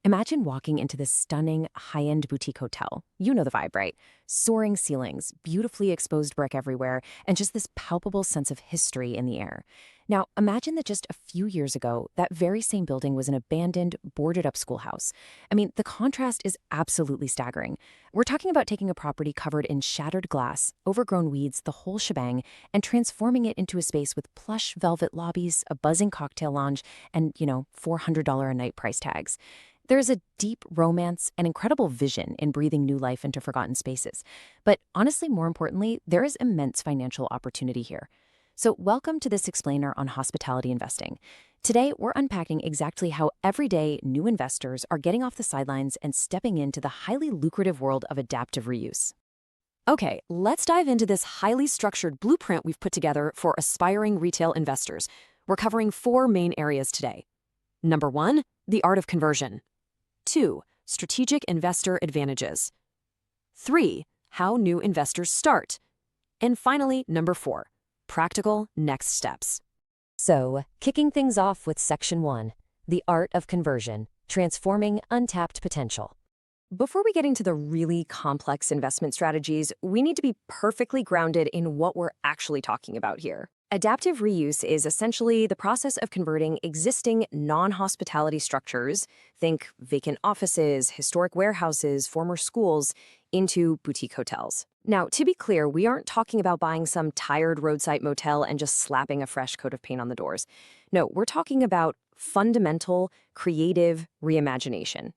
Imagine walking into this stunning, high-end boutique hotel. You know the vibe, right? Soaring ceilings, beautifully exposed brick everywhere, and just this palpable sense of history in the air. Now, imagine that just a few years ago, that very same building was an abandoned, boarded-up schoolhouse. I mean, the contrast is absolutely staggering. We're talking about taking a property covered in shattered glass, overgrown weeds, the whole shebang, and transforming it into a space with plush velvet lobbies, a buzzing cocktail lounge, and, $400 a night price tags. There is a deep romance and incredible vision in breathing new life into forgotten spaces. But honestly, more importantly, there is immense financial opportunity here. So welcome to this explainer on hospitality investing. Today, we're unpacking exactly how everyday new investors are getting off the sidelines and stepping into the highly lucrative world of adaptive reuse. Okay, let's dive into this highly structured blueprint we've put together for aspiring retail investors. We're covering 4 main areas today. Number 1, the art of conversion. 2, strategic investor advantages. 3, how new investors start. And finally, number 4, practical next steps. So, kicking things off with Section 1, the art of conversion, transforming untapped potential. Before we get into the really complex investment strategies, we need to be perfectly grounded in what we're actually talking about here. Adaptive reuse is essentially the process of converting existing non-hospitality structures, think vacant offices, historic warehouses, former schools, into boutique hotels. Now, to be clear, we aren't talking about buying some tired roadside motel and just slapping a fresh coat of paint on the doors. No, we're talking about fundamental, creative reimagination.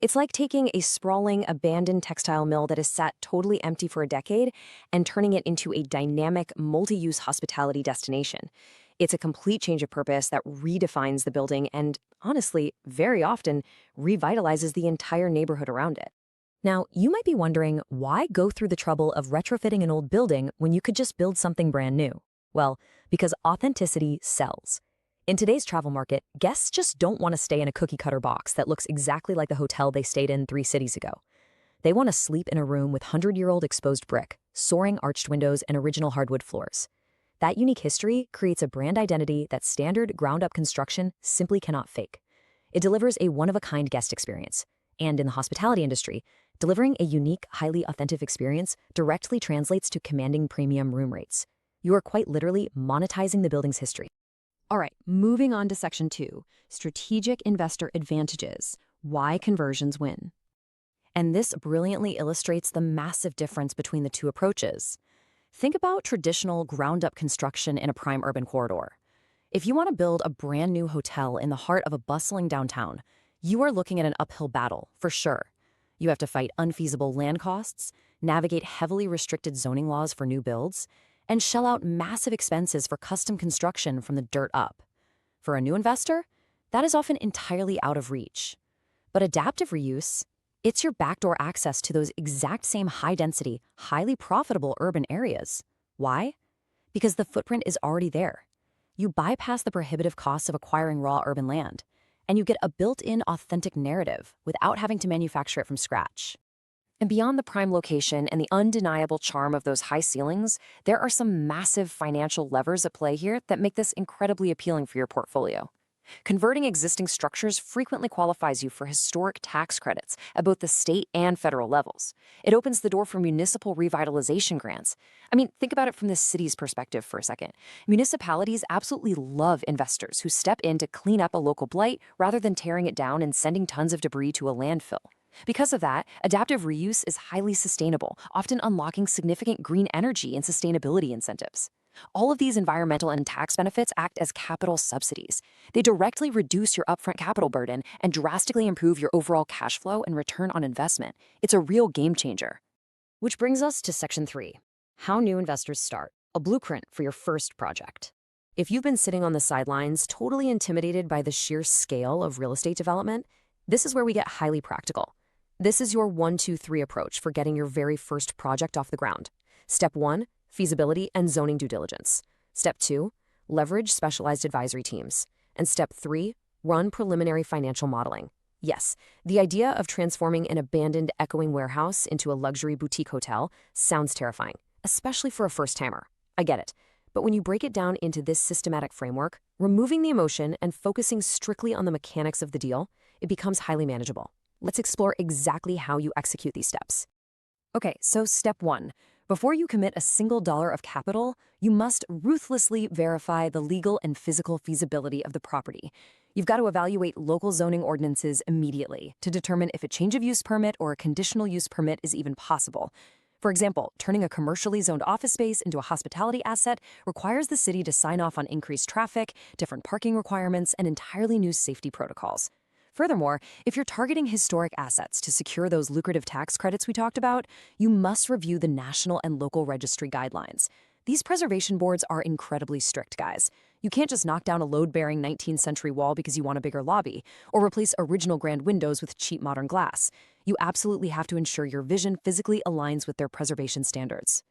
It's like taking a sprawling, abandoned textile mill that has sat totally empty for a decade and turning it into a dynamic, multi-use hospitality destination. It's a complete change of purpose that redefines the building and, honestly, very often, revitalizes the entire neighborhood around it. Now, you might be wondering, why go through the trouble of retrofitting an old building when you could just build something brand new? Well, because authenticity sells. In today's travel market, guests just don't want to stay in a cookie-cutter box that looks exactly like the hotel they stayed in 3 cities ago. They want to sleep in a room with 100-year-old exposed brick, soaring arched windows, and original hardwood floors. That unique history creates a brand identity that standard ground-up construction simply cannot fake. It delivers a one-of-a-kind guest experience. And in the hospitality industry, delivering a unique, highly authentic experience directly translates to commanding premium room rates. You are quite literally monetizing the building's history. All right, moving on to Section 2, strategic investor advantages, why conversions win. And this brilliantly illustrates the massive difference between the two approaches. Think about traditional ground-up construction in a prime urban corridor. If you want to build a brand new hotel in the heart of a bustling downtown, you are looking at an uphill battle, for sure. You have to fight unfeasible land costs, navigate heavily restricted zoning laws for new builds, and shell out massive expenses for custom construction from the dirt up. For a new investor, that is often entirely out of reach. But adaptive reuse, it's your backdoor access to those exact same high-density, highly profitable urban areas. Why? Because the footprint is already there. You bypass the prohibitive costs of acquiring raw urban land, and you get a built-in authentic narrative without having to manufacture it from scratch. And beyond the prime location and the undeniable charm of those high ceilings, there are some massive financial levers at play here that make this incredibly appealing for your portfolio. Converting existing structures frequently qualifies you for historic tax credits at both the state and federal levels. It opens the door for municipal revitalization grants. I mean, think about it from the city's perspective for a second. Municipalities absolutely love investors who step in to clean up a local blight rather than tearing it down and sending tons of debris to a landfill. Because of that, adaptive reuse is highly sustainable, often unlocking significant green energy and sustainability incentives. All of these environmental and tax benefits act as capital subsidies. They directly reduce your upfront capital burden and drastically improve your overall cash flow and return on investment. It's a real game changer. Which brings us to Section 3, how new investors start, a blueprint for your first project. If you've been sitting on the sidelines, totally intimidated by the sheer scale of real estate development, this is where we get highly practical. This is your 1, 2, 3 approach for getting your very first project off the ground. Step 1, feasibility and zoning due diligence. Step 2, leverage specialized advisory teams. And Step 3, run preliminary financial modeling. Yes, the idea of transforming an abandoned echoing warehouse into a luxury boutique hotel sounds terrifying, especially for a first-timer. I get it. But when you break it down into this systematic framework, removing the emotion and focusing strictly on the mechanics of the deal, it becomes highly manageable. Let's explore exactly how you execute these steps. Okay, so step one. Before you commit a single dollar of capital, you must ruthlessly verify the legal and physical feasibility of the property. You've got to evaluate local zoning ordinances immediately to determine if a change of use permit or a conditional use permit is even possible. For example, turning a commercially zoned office space into a hospitality asset requires the city to sign off on increased traffic, different parking requirements, and entirely new safety protocols. Furthermore, if you're targeting historic assets to secure those lucrative tax credits we talked about, you must review the national and local registry guidelines. These preservation boards are incredibly strict, guys. You can't just knock down a load-bearing 19th century wall because you want a bigger lobby, or replace original grand windows with cheap modern glass. You absolutely have to ensure your vision physically aligns with their preservation standards.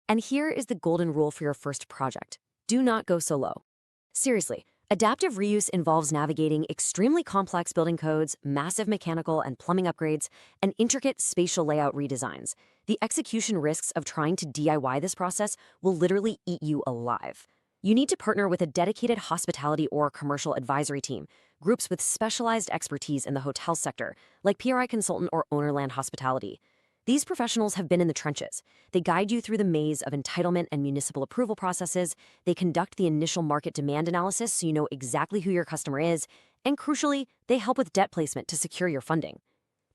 And here is the golden rule for your first project. Do not go solo. Seriously, adaptive reuse involves navigating extremely complex building codes, massive mechanical and plumbing upgrades, and intricate spatial layout redesigns. The execution risks of trying to DIY this process will literally eat you alive. You need to partner with a dedicated hospitality or commercial advisory team, groups with specialized expertise in the hotel sector, like PRI Consultant or Ownerland Hospitality. These professionals have been in the trenches. They guide you through the maze of entitlement and municipal approval processes. They conduct the initial market demand analysis so you know exactly who your customer is. And crucially, they help with debt placement to secure your funding.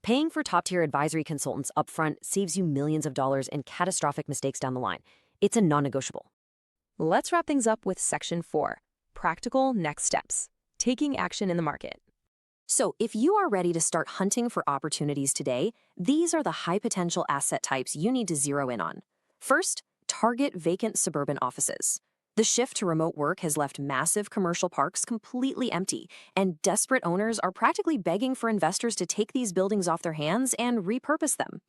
Paying for top-tier advisory consultants upfront saves you millions of dollars in catastrophic mistakes down the line. It's a non-negotiable. Let's wrap things up with Section 4, Practical Next Steps, Taking Action in the Market. So if you are ready to start hunting for opportunities today, these are the high-potential asset types you need to zero in on. First, target vacant suburban offices. The shift to remote work has left massive commercial parks completely empty, and desperate owners are practically begging for investors to take these buildings off their hands and repurpose them.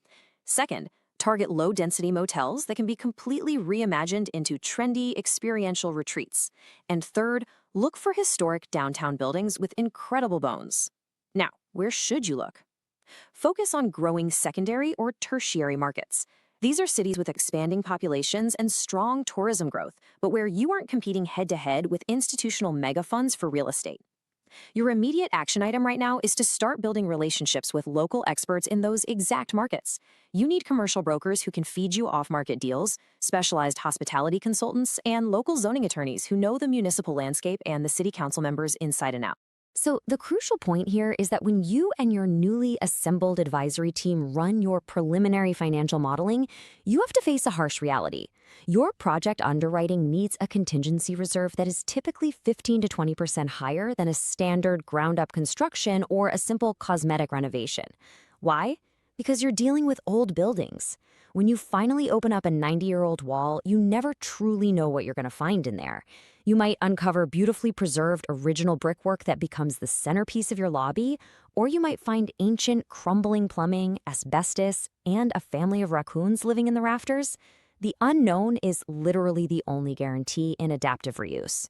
Second, target low-density motels that can be completely reimagined into trendy, experiential retreats. And third, look for historic downtown buildings with incredible bones. Now, where should you look? Focus on growing secondary or tertiary markets. These are cities with expanding populations and strong tourism growth, but where you aren't competing head-to-head with institutional megafunds for real estate. Your immediate action item right now is to start building relationships with local experts in those exact markets. You need commercial brokers who can feed you off-market deals, specialized hospitality consultants, and local zoning attorneys who know the municipal landscape and the city council members inside and out. So the crucial point here is that when you and your newly assembled advisory team run your preliminary financial modeling, you have to face a harsh reality. Your project underwriting needs a contingency reserve that is typically 15 to 20% higher than a standard ground-up construction or a simple cosmetic renovation. Why? Because you're dealing with old buildings. When you finally open up a 90-year-old wall, you never truly know what you're going to find in there. You might uncover beautifully preserved original brickwork that becomes the centerpiece of your lobby, or you might find ancient, crumbling plumbing, asbestos, and a family of raccoons living in the rafters. The unknown is literally the only guarantee in adaptive reuse.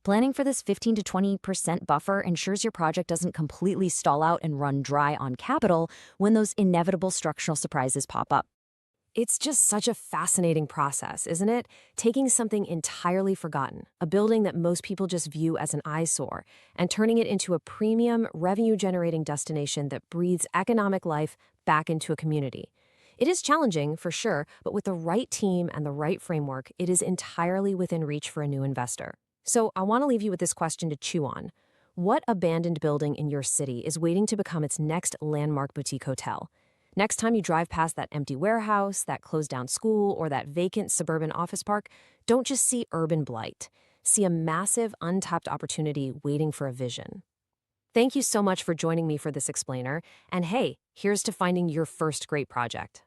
Planning for this 15 to 20% buffer ensures your project doesn't completely stall out and run dry on capital when those inevitable structural surprises pop up. It's just such a fascinating process, isn't it? Taking something entirely forgotten, a building that most people just view as an eyesore, and turning it into a premium, revenue-generating destination that breathes economic life back into a community. It is challenging, for sure, but with the right team and the right framework, it is entirely within reach for a new investor. So I want to leave you with this question to chew on. What abandoned building in your city is waiting to become its next landmark boutique hotel? Next time you drive past that empty warehouse, that closed-down school, or that vacant suburban office park, don't just see urban blight. See a massive, untapped opportunity waiting for a vision. Thank you so much for joining me for this explainer, and hey, here's to finding your first great project.